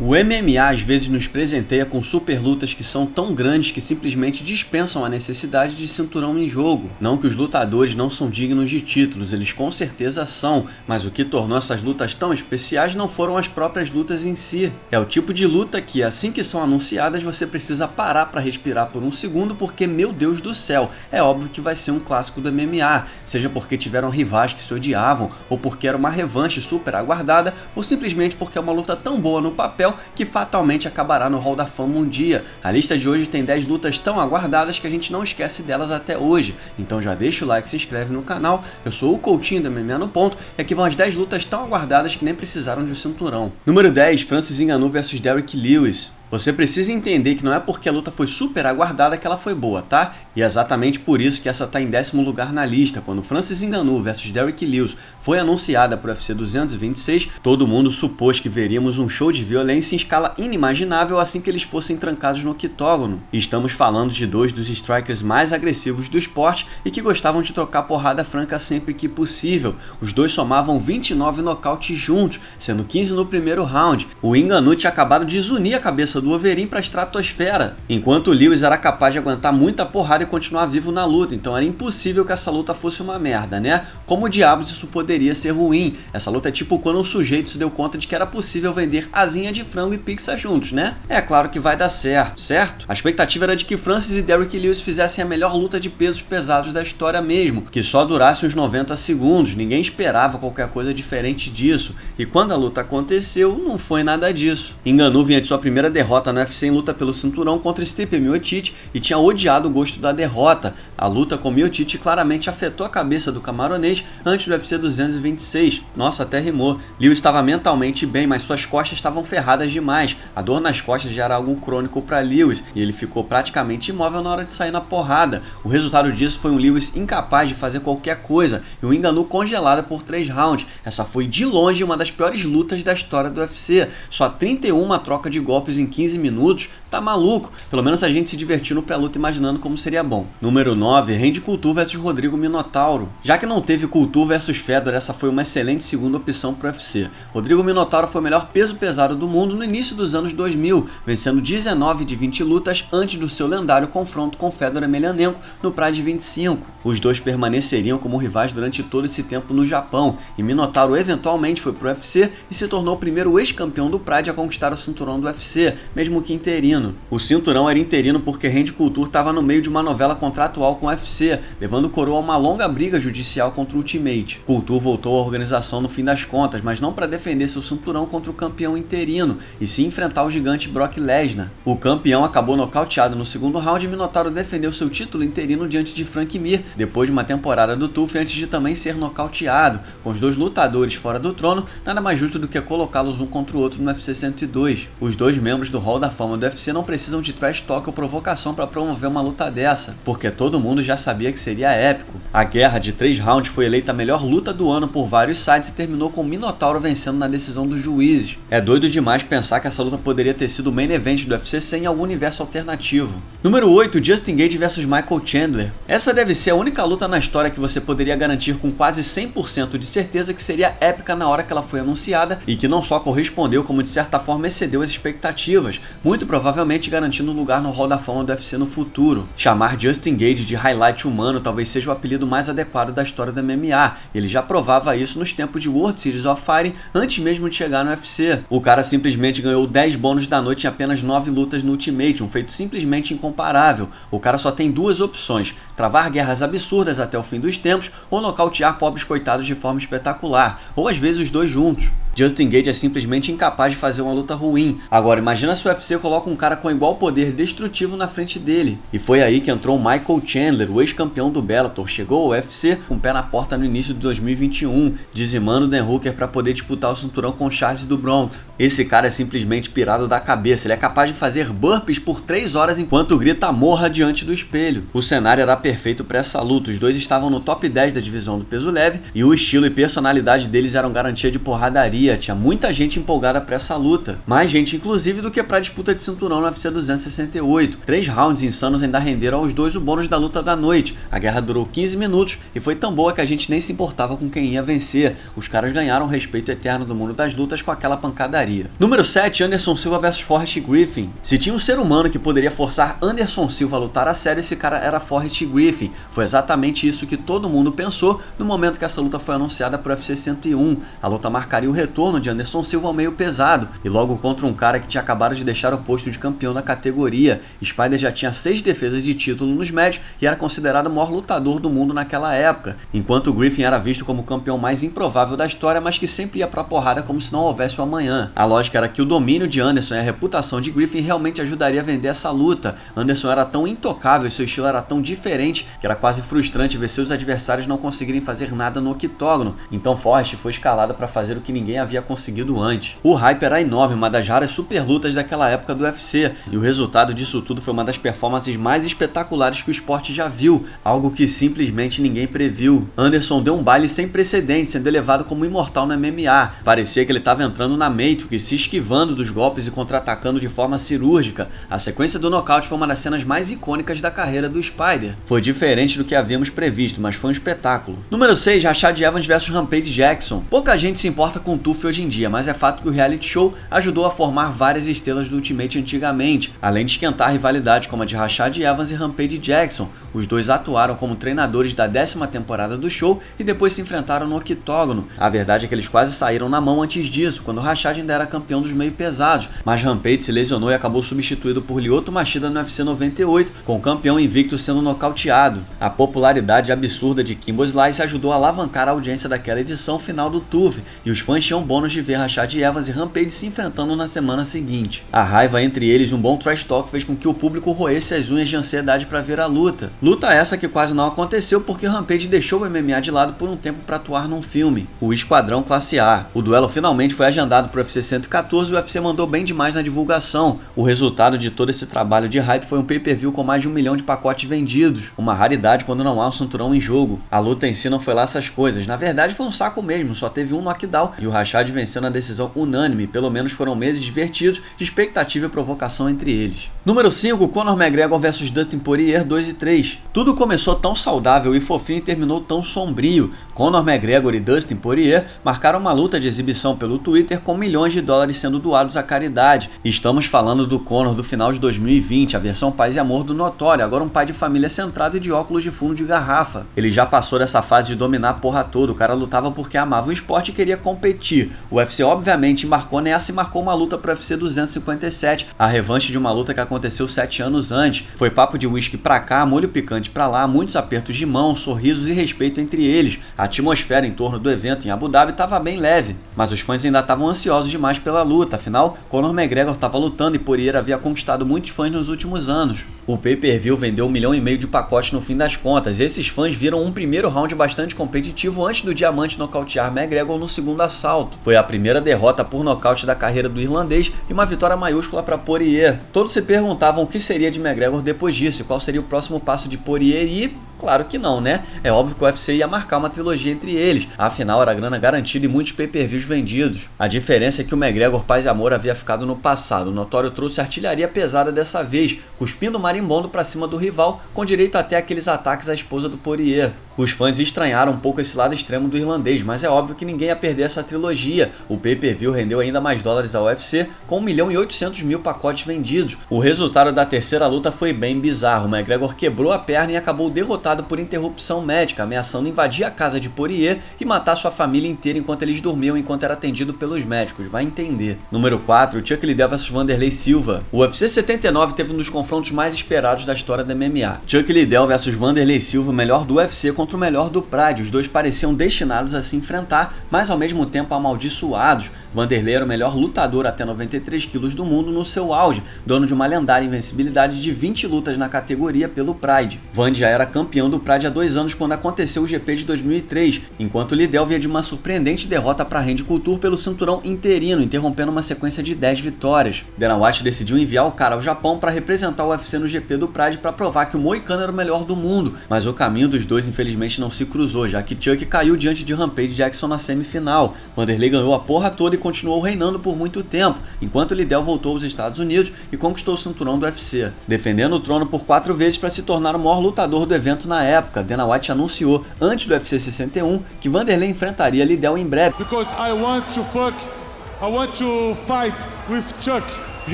O MMA às vezes nos presenteia com super lutas que são tão grandes que simplesmente dispensam a necessidade de cinturão em jogo. Não que os lutadores não são dignos de títulos, eles com certeza são, mas o que tornou essas lutas tão especiais não foram as próprias lutas em si. É o tipo de luta que, assim que são anunciadas, você precisa parar para respirar por um segundo porque, meu Deus do céu, é óbvio que vai ser um clássico do MMA, seja porque tiveram rivais que se odiavam, ou porque era uma revanche super aguardada, ou simplesmente porque é uma luta tão boa no papel que fatalmente acabará no Hall da Fama um dia. A lista de hoje tem 10 lutas tão aguardadas que a gente não esquece delas até hoje. Então já deixa o like e se inscreve no canal. Eu sou o Coutinho do MMA no Ponto e aqui vão as 10 lutas tão aguardadas que nem precisaram de um cinturão. Número 10, Francis Ngannou vs Derrick Lewis. Você precisa entender que não é porque a luta foi super aguardada que ela foi boa, tá? E é exatamente por isso que essa tá em 10º lugar na lista. Quando Francis Ngannou vs Derrick Lewis foi anunciada para o UFC 226, todo mundo supôs que veríamos um show de violência em escala inimaginável assim que eles fossem trancados no octógono. E estamos falando de dois dos strikers mais agressivos do esporte e que gostavam de trocar porrada franca sempre que possível. Os dois somavam 29 nocautes juntos, sendo 15 no primeiro round. O Ngannou tinha acabado de desunir a cabeça do Overeem para a estratosfera, enquanto o Lewis era capaz de aguentar muita porrada e continuar vivo na luta, então era impossível que essa luta fosse uma merda, né? Como diabos isso poderia ser ruim? Essa luta é tipo quando um sujeito se deu conta de que era possível vender asinha de frango e pizza juntos, né? É claro que vai dar certo, certo? A expectativa era de que Francis e Derrick Lewis fizessem a melhor luta de pesos pesados da história mesmo, que só durasse uns 90 segundos, ninguém esperava qualquer coisa diferente disso, e quando a luta aconteceu, não foi nada disso. Ngannou vinha de sua primeira derrota no UFC em luta pelo cinturão contra Stipe Miocic e tinha odiado o gosto da derrota. A luta com Miocic claramente afetou a cabeça do camaronês antes do UFC 226. Nossa, até rimou. Lewis estava mentalmente bem, mas suas costas estavam ferradas demais. A dor nas costas já era algo crônico para Lewis e ele ficou praticamente imóvel na hora de sair na porrada. O resultado disso foi um Lewis incapaz de fazer qualquer coisa e um Ngannou congelado por 3 rounds. Essa foi de longe uma das piores lutas da história do UFC. Só 31 troca de golpes em 15 minutos, tá maluco? Pelo menos a gente se divertiu no pré-luta imaginando como seria bom. Número 9, Randy Couture vs Rodrigo Minotauro. Já que não teve Couture vs Fedor, essa foi uma excelente segunda opção pro UFC. Rodrigo Minotauro foi o melhor peso pesado do mundo no início dos anos 2000, vencendo 19 de 20 lutas antes do seu lendário confronto com Fedor Emelianenko no Pride 25. Os dois permaneceriam como rivais durante todo esse tempo no Japão, e Minotauro eventualmente foi pro UFC e se tornou o primeiro ex-campeão do Pride a conquistar o cinturão do UFC, mesmo que interino. O cinturão era interino porque Randy Couture estava no meio de uma novela contratual com o UFC, levando o coroa a uma longa briga judicial contra o Ultimate. Couture voltou à organização no fim das contas, mas não para defender seu cinturão contra o campeão interino, e sim enfrentar o gigante Brock Lesnar. O campeão acabou nocauteado no segundo round e Minotauro defendeu seu título interino diante de Frank Mir, depois de uma temporada do TUF antes de também ser nocauteado. Com os dois lutadores fora do trono, nada mais justo do que colocá-los um contra o outro no UFC 102. Os dois membros do Hall da Fama do UFC não precisam de trash talk ou provocação para promover uma luta dessa, porque todo mundo já sabia que seria épico. A guerra de 3 rounds foi eleita a melhor luta do ano por vários sites e terminou com Minotauro vencendo na decisão dos juízes. É doido demais pensar que essa luta poderia ter sido o main event do UFC sem algum universo alternativo. Número 8, Justin Gaethje vs Michael Chandler. Essa deve ser a única luta na história que você poderia garantir com quase 100% de certeza que seria épica na hora que ela foi anunciada e que não só correspondeu, como de certa forma excedeu as expectativas, muito provavelmente garantindo um lugar no Hall da Fama do UFC no futuro. Chamar Justin Gaethje de highlight humano talvez seja o apelido mais adequado da história do MMA. Ele já provava isso nos tempos de World Series of Fighting antes mesmo de chegar no UFC. O cara simplesmente ganhou 10 bônus da noite em apenas 9 lutas no Ultimate, um feito simplesmente incomparável. O cara só tem duas opções: travar guerras absurdas até o fim dos tempos ou nocautear pobres coitados de forma espetacular, ou às vezes os dois juntos. Justin Gaethje é simplesmente incapaz de fazer uma luta ruim. Agora imagina se o UFC coloca um cara com igual poder destrutivo na frente dele. E foi aí que entrou o Michael Chandler, o ex-campeão do Bellator. Chegou ao UFC com o pé na porta no início de 2021, dizimando o Dan Hooker para poder disputar o cinturão com Charles do Bronx. Esse cara é simplesmente pirado da cabeça. Ele é capaz de fazer burpees por 3 horas enquanto grita morra diante do espelho. O cenário era perfeito para essa luta. Os dois estavam no top 10 da divisão do peso leve e o estilo e personalidade deles eram garantia de porradaria. pancadaria, tinha muita gente empolgada para essa luta, mais gente inclusive do que para a disputa de cinturão no UFC 268. 3 rounds insanos ainda renderam aos dois o bônus da luta da noite. A guerra durou 15 minutos e foi tão boa que a gente nem se importava com quem ia vencer. Os caras ganharam o respeito eterno do mundo das lutas com aquela pancadaria. Número 7, Anderson Silva vs Forrest Griffin. Se tinha um ser humano que poderia forçar Anderson Silva a lutar a sério, esse cara era Forrest Griffin. Foi exatamente isso que todo mundo pensou no momento que essa luta foi anunciada para o UFC 101. A luta marcaria o retorno de Anderson Silva ao meio pesado, e logo contra um cara que tinha acabado de deixar o posto de campeão da categoria. Spider já tinha 6 defesas de título nos médios e era considerado o maior lutador do mundo naquela época, enquanto Griffin era visto como o campeão mais improvável da história, mas que sempre ia pra porrada como se não houvesse o amanhã. A lógica era que o domínio de Anderson e a reputação de Griffin realmente ajudaria a vender essa luta. Anderson era tão intocável e seu estilo era tão diferente que era quase frustrante ver seus adversários não conseguirem fazer nada no octógono, então Forrest foi escalado para fazer o que ninguém havia conseguido antes. O hype era enorme, uma das raras super lutas daquela época do UFC, e o resultado disso tudo foi uma das performances mais espetaculares que o esporte já viu, algo que simplesmente ninguém previu. Anderson deu um baile sem precedentes, sendo elevado como imortal no MMA. Parecia que ele estava entrando na Matrix, se esquivando dos golpes e contra-atacando de forma cirúrgica. A sequência do nocaute foi uma das cenas mais icônicas da carreira do Spider. Foi diferente do que havíamos previsto, mas foi um espetáculo. Número 6, Rashad Evans vs Rampage Jackson. Pouca gente se importa com o TUF hoje em dia, mas é fato que o reality show ajudou a formar várias estrelas do Ultimate antigamente, além de esquentar rivalidades como a de Rashad Evans e Rampage Jackson. Os dois atuaram como treinadores da 10ª temporada do show e depois se enfrentaram no octógono. A verdade é que eles quase saíram na mão antes disso, quando Rashad ainda era campeão dos meio pesados, mas Rampage se lesionou e acabou substituído por Lyoto Machida no UFC 98, com o campeão invicto sendo nocauteado. A popularidade absurda de Kimbo Slice ajudou a alavancar a audiência daquela edição final do TUF, e os fãs tinham bônus de ver Rashad Evans e Rampage se enfrentando na semana seguinte. A raiva entre eles e um bom trash talk fez com que o público roesse as unhas de ansiedade para ver a luta. Luta essa que quase não aconteceu porque Rampage deixou o MMA de lado por um tempo para atuar num filme, o Esquadrão Classe A. O duelo finalmente foi agendado para o UFC 114 e o UFC mandou bem demais na divulgação. O resultado de todo esse trabalho de hype foi um pay-per-view com mais de 1 milhão de pacotes vendidos, uma raridade quando não há um cinturão em jogo. A luta em si não foi lá essas coisas, na verdade foi um saco mesmo, só teve um knockdown e o Rashad venceu na decisão unânime. Pelo menos foram meses divertidos de expectativa e provocação entre eles. Número 5, Conor McGregor vs Dustin Poirier 2 e 3. Tudo começou tão saudável e fofinho e terminou tão sombrio. Conor McGregor e Dustin Poirier marcaram uma luta de exibição pelo Twitter com milhões de dólares sendo doados à caridade. Estamos falando do Conor do final de 2020, a versão paz e amor do Notório, agora um pai de família centrado e de óculos de fundo de garrafa. Ele já passou dessa fase de dominar a porra toda, o cara lutava porque amava o esporte e queria competir. O UFC obviamente embarcou nessa e marcou uma luta pro UFC 257, a revanche de uma luta que aconteceu 7 anos antes. Foi papo de uísque pra cá, molho picante pra lá, muitos apertos de mão, sorrisos e respeito entre eles. A atmosfera em torno do evento em Abu Dhabi estava bem leve, mas os fãs ainda estavam ansiosos demais pela luta, afinal, Conor McGregor estava lutando e Poirier havia conquistado muitos fãs nos últimos anos. O pay-per-view vendeu 1,5 milhão de pacotes no fim das contas, e esses fãs viram um primeiro round bastante competitivo antes do Diamante nocautear McGregor no segundo assalto. Foi a primeira derrota por nocaute da carreira do irlandês e uma vitória maiúscula para Poirier. Todos se perguntavam o que seria de McGregor depois disso e qual seria o próximo passo de Poirier e... claro que não, né? É óbvio que o UFC ia marcar uma trilogia entre eles, afinal era grana garantida e muitos pay-per-views vendidos. A diferença é que o McGregor paz e amor havia ficado no passado, o Notório trouxe artilharia pesada dessa vez, cuspindo marimbondo pra cima do rival, com direito até aqueles ataques à esposa do Poirier. Os fãs estranharam um pouco esse lado extremo do irlandês, mas é óbvio que ninguém ia perder essa trilogia. O pay-per-view rendeu ainda mais dólares ao UFC, com 1.800.000 pacotes vendidos. O resultado da terceira luta foi bem bizarro, o McGregor quebrou a perna e acabou derrotado por interrupção médica, ameaçando invadir a casa de Poirier e matar sua família inteira enquanto eles dormiam enquanto era atendido pelos médicos, vai entender. Número 4, Chuck Liddell vs Wanderlei Silva. O UFC 79 teve um dos confrontos mais esperados da história da MMA. Chuck Liddell vs Wanderlei Silva, o melhor do UFC contra o melhor do Pride. Os dois pareciam destinados a se enfrentar, mas ao mesmo tempo amaldiçoados. Wanderlei era o melhor lutador até 93 quilos do mundo no seu auge, dono de uma lendária invencibilidade de 20 lutas na categoria pelo Pride. Wandy já era campeão campeão do Pride há 2 anos quando aconteceu o GP de 2003, enquanto Liddell vinha de uma surpreendente derrota para Randy Couture pelo cinturão interino, interrompendo uma sequência de 10 vitórias. Dana White decidiu enviar o cara ao Japão para representar o UFC no GP do Pride para provar que o Moicano era o melhor do mundo, mas o caminho dos dois infelizmente não se cruzou, já que Chuck caiu diante de Rampage Jackson na semifinal. Vanderlei ganhou a porra toda e continuou reinando por muito tempo, enquanto Liddell voltou aos Estados Unidos e conquistou o cinturão do UFC, defendendo o trono por 4 vezes para se tornar o maior lutador do evento na época. Dana White anunciou, antes do UFC 61, que Vanderlei enfrentaria Liddell em breve. Because I want to fight with Chuck.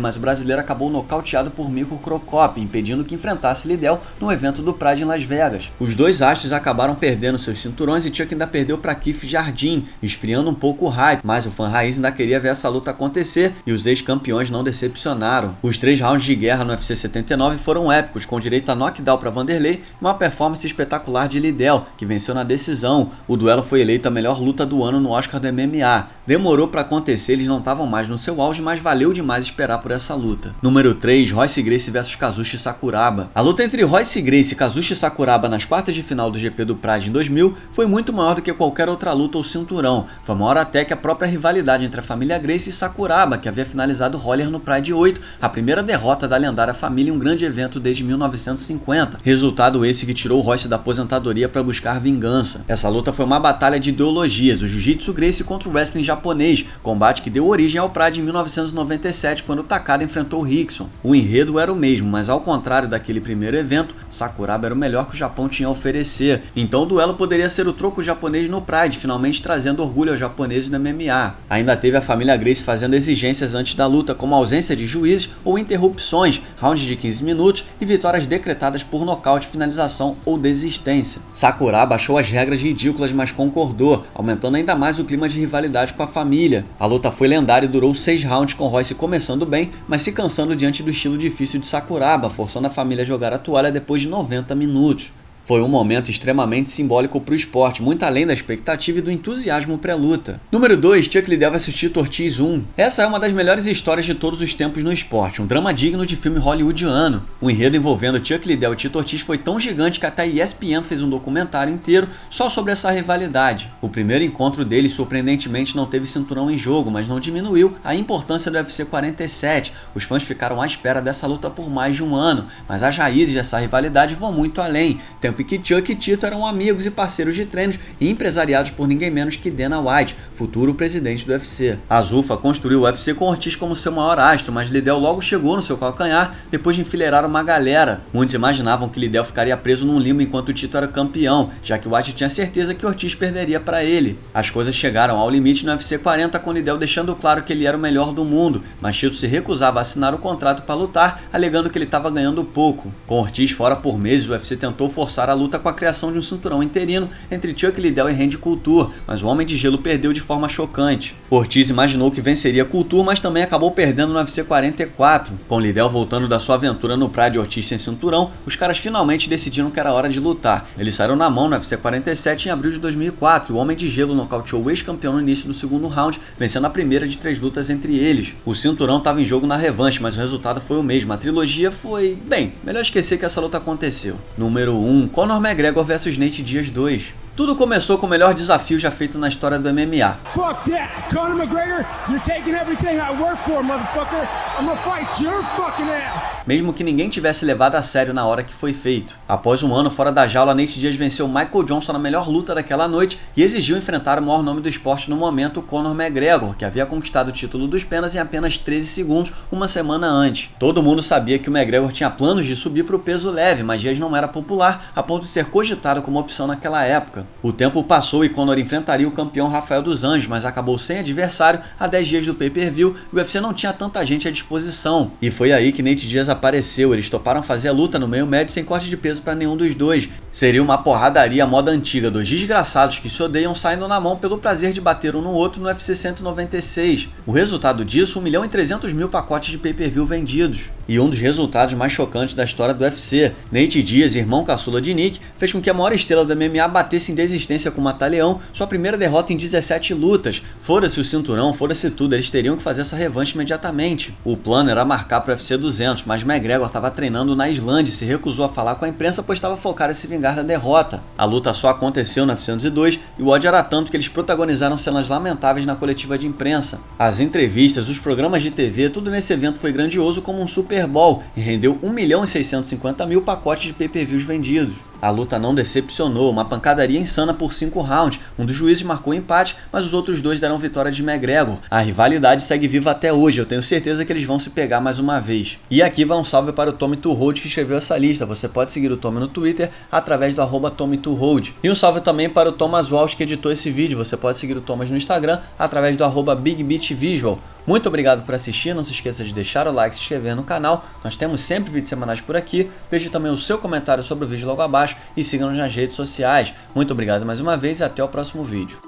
Mas o brasileiro acabou nocauteado por Mirko Cro Cop, impedindo que enfrentasse Liddell no evento do Pride em Las Vegas. Os dois astros acabaram perdendo seus cinturões e Chuck ainda perdeu para Keith Jardine, esfriando um pouco o hype, mas o fã raiz ainda queria ver essa luta acontecer e os ex-campeões não decepcionaram. Os 3 rounds de guerra no UFC 79 foram épicos, com direito a knockdown para Vanderlei e uma performance espetacular de Liddell, que venceu na decisão. O duelo foi eleito a melhor luta do ano no Oscar do MMA. Demorou para acontecer, eles não estavam mais no seu auge, mas valeu demais esperar por essa luta. Número 3, Royce Gracie vs Kazushi Sakuraba. A luta entre Royce Gracie e Kazushi Sakuraba nas quartas de final do GP do Pride em 2000 foi muito maior do que qualquer outra luta ou cinturão. Foi maior até que a própria rivalidade entre a família Gracie e Sakuraba, que havia finalizado Roller no Pride 8, a primeira derrota da lendária família em um grande evento desde 1950. Resultado esse que tirou Royce da aposentadoria para buscar vingança. Essa luta foi uma batalha de ideologias, o Jiu-Jitsu Gracie contra o wrestling japonês, combate que deu origem ao Pride em 1997, quando Takada enfrentou Rickson. O enredo era o mesmo, mas ao contrário daquele primeiro evento, Sakuraba era o melhor que o Japão tinha a oferecer. Então o duelo poderia ser o troco japonês no Pride, finalmente trazendo orgulho aos japoneses no MMA. Ainda teve a família Gracie fazendo exigências antes da luta, como ausência de juízes ou interrupções, rounds de 15 minutos e vitórias decretadas por nocaute, finalização ou desistência. Sakuraba achou as regras ridículas, mas concordou, aumentando ainda mais o clima de rivalidade com a família. A luta foi lendária e durou 6 rounds, com Royce começando bem, mas se cansando diante do estilo difícil de Sakuraba, forçando a família a jogar a toalha depois de 90 minutos. Foi um momento extremamente simbólico para o esporte, muito além da expectativa e do entusiasmo pré-luta. Número 2, Chuck Liddell vs Tito Ortiz 1. Essa é uma das melhores histórias de todos os tempos no esporte, um drama digno de filme hollywoodiano. O enredo envolvendo Chuck Liddell e Tito Ortiz foi tão gigante que até a ESPN fez um documentário inteiro só sobre essa rivalidade. O primeiro encontro deles surpreendentemente não teve cinturão em jogo, mas não diminuiu a importância do UFC 47. Os fãs ficaram à espera dessa luta por mais de um ano, mas as raízes dessa rivalidade vão muito além. Que Chuck e Tito eram amigos e parceiros de treinos e empresariados por ninguém menos que Dana White, futuro presidente do UFC. A Zuffa construiu o UFC com Ortiz como seu maior astro, mas Liddell logo chegou no seu calcanhar depois de enfileirar uma galera. Muitos imaginavam que Liddell ficaria preso num limbo enquanto Tito era campeão, já que White tinha certeza que Ortiz perderia para ele. As coisas chegaram ao limite no UFC 40 com Liddell deixando claro que ele era o melhor do mundo, mas Tito se recusava a assinar o contrato para lutar, alegando que ele estava ganhando pouco. Com Ortiz fora por meses, o UFC tentou forçar a luta com a criação de um cinturão interino entre Chuck Liddell e Randy Couture, mas o Homem de Gelo perdeu de forma chocante. Ortiz imaginou que venceria Couture, mas também acabou perdendo no UFC 44. Com Liddell voltando da sua aventura no Pride e Ortiz sem cinturão, os caras finalmente decidiram que era hora de lutar. Eles saíram na mão no UFC 47 em abril de 2004 e o Homem de Gelo nocauteou o ex-campeão no início do segundo round, vencendo a primeira de 3 lutas entre eles. O cinturão estava em jogo na revanche, mas o resultado foi o mesmo. A trilogia foi... bem, melhor esquecer que essa luta aconteceu. Número 1, Conor McGregor vs Nate Diaz 2. Tudo começou com o melhor desafio já feito na história do MMA. Fuck that! Conor McGregor, you're taking everything I work for, motherfucker! I'm gonna fight your fucking ass! Mesmo que ninguém tivesse levado a sério na hora que foi feito. Após um ano fora da jaula, Nate Diaz venceu Michael Johnson na melhor luta daquela noite e exigiu enfrentar o maior nome do esporte no momento, Conor McGregor, que havia conquistado o título dos penas em apenas 13 segundos, uma semana antes. Todo mundo sabia que o McGregor tinha planos de subir para o peso leve, mas Diaz não era popular, a ponto de ser cogitado como opção naquela época. O tempo passou e Conor enfrentaria o campeão Rafael dos Anjos, mas acabou sem adversário a 10 dias do pay-per-view e o UFC não tinha tanta gente à disposição. E foi aí que Nate Diaz apareceu, eles toparam fazer a luta no meio médio sem corte de peso para nenhum dos dois. Seria uma porradaria à moda antiga, dois desgraçados que se odeiam saindo na mão pelo prazer de bater um no outro no UFC 196. O resultado disso, 1.300.000 pacotes de pay-per-view vendidos. E um dos resultados mais chocantes da história do UFC, Nate Diaz, irmão caçula de Nick, fez com que a maior estrela do MMA batesse em desistência com o Mata-Leão, sua primeira derrota em 17 lutas. Fora-se o cinturão, fora-se tudo, eles teriam que fazer essa revanche imediatamente. O plano era marcar para o UFC 200, mas McGregor estava treinando na Islândia e se recusou a falar com a imprensa, pois estava focado em se vingar da derrota. A luta só aconteceu no UFC 202 e o ódio era tanto que eles protagonizaram cenas lamentáveis na coletiva de imprensa. As entrevistas, os programas de TV, tudo nesse evento foi grandioso como um Super Bowl e rendeu 1.650.000 pacotes de pay-per-views vendidos. A luta não decepcionou, uma pancadaria insana por 5 rounds. Um dos juízes marcou empate, mas os outros dois deram vitória de McGregor. A rivalidade segue viva até hoje, eu tenho certeza que eles vão se pegar mais uma vez. E aqui vai um salve para o Tommy Tuhold que escreveu essa lista. Você pode seguir o Tommy no Twitter através do @TommyTuhold. E um salve também para o Thomas Walsh que editou esse vídeo. Você pode seguir o Thomas no Instagram através do @BigBeatVisual. Muito obrigado por assistir, não se esqueça de deixar o like e se inscrever no canal. Nós temos sempre vídeos semanais por aqui. Deixe também o seu comentário sobre o vídeo logo abaixo e siga-nos nas redes sociais. Muito obrigado mais uma vez e até o próximo vídeo.